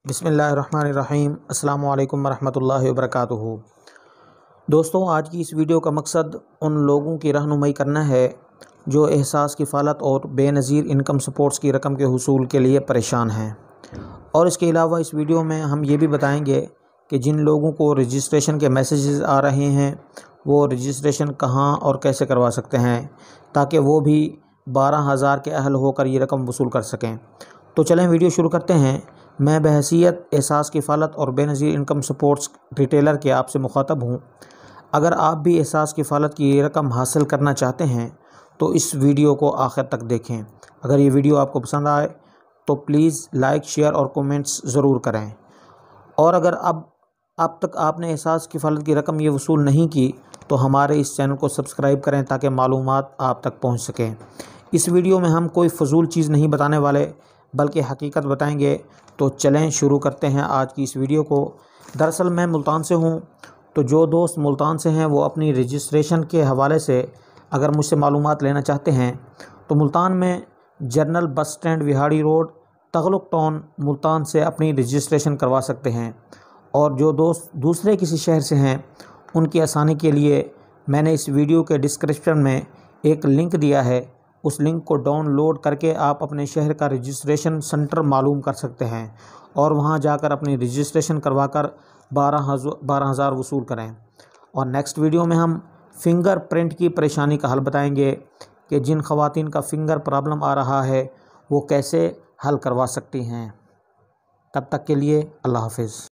बिस्मिल्लाहिर्रहमानिर्रहीम। अस्सलामु अलैकुम वरहमतुल्लाहि वबरकातुहू। दोस्तों, आज की इस वीडियो का मकसद उन लोगों की रहनुमाई करना है जो एहसास किफ़ालत और बेनज़ीर इनकम सपोर्ट्स की रकम के हुसूल के लिए परेशान हैं। और इसके अलावा इस वीडियो में हम ये भी बताएंगे कि जिन लोगों को रजिस्ट्रेशन के मैसेजेस आ रहे हैं वो रजिस्ट्रेशन कहाँ और कैसे करवा सकते हैं ताकि वो भी 12,000 के अहल होकर ये रकम वसूल कर सकें। तो चलें वीडियो शुरू करते हैं। मैं बहैसियत एहसास किफ़ालत और बेनज़ीर इनकम सपोर्ट्स रिटेलर के आपसे मुखातब हूँ। अगर आप भी एहसास किफ़ालत की रकम हासिल करना चाहते हैं तो इस वीडियो को आखिर तक देखें। अगर ये वीडियो आपको पसंद आए तो प्लीज़ लाइक, शेयर और कमेंट्स ज़रूर करें। और अगर अब तक आपने एहसास किफ़ालत की रकम ये वसूल नहीं की तो हमारे इस चैनल को सब्सक्राइब करें ताकि मालूमात आप तक पहुँच सकें। इस वीडियो में हम कोई फ़जूल चीज़ नहीं बताने वाले बल्कि हकीकत बताएंगे। तो चलें शुरू करते हैं आज की इस वीडियो को। दरअसल मैं मुल्तान से हूं, तो जो दोस्त मुल्तान से हैं वो अपनी रजिस्ट्रेशन के हवाले से अगर मुझसे मालूमात लेना चाहते हैं तो मुल्तान में general bus stand, Vehari road, Tughlaq town, Multan से अपनी रजिस्ट्रेशन करवा सकते हैं। और जो दोस्त दूसरे किसी शहर से हैं उनकी आसानी के लिए मैंने इस वीडियो के डिस्क्रिप्शन में एक लिंक दिया है। उस लिंक को डाउनलोड करके आप अपने शहर का रजिस्ट्रेशन सेंटर मालूम कर सकते हैं और वहां जाकर अपनी रजिस्ट्रेशन करवाकर 12,000 वसूल करें। और नेक्स्ट वीडियो में हम फिंगर प्रिंट की परेशानी का हल बताएंगे कि जिन ख़वातीन का फिंगर प्रॉब्लम आ रहा है वो कैसे हल करवा सकती हैं। तब तक के लिए अल्लाह हाफ़िज़।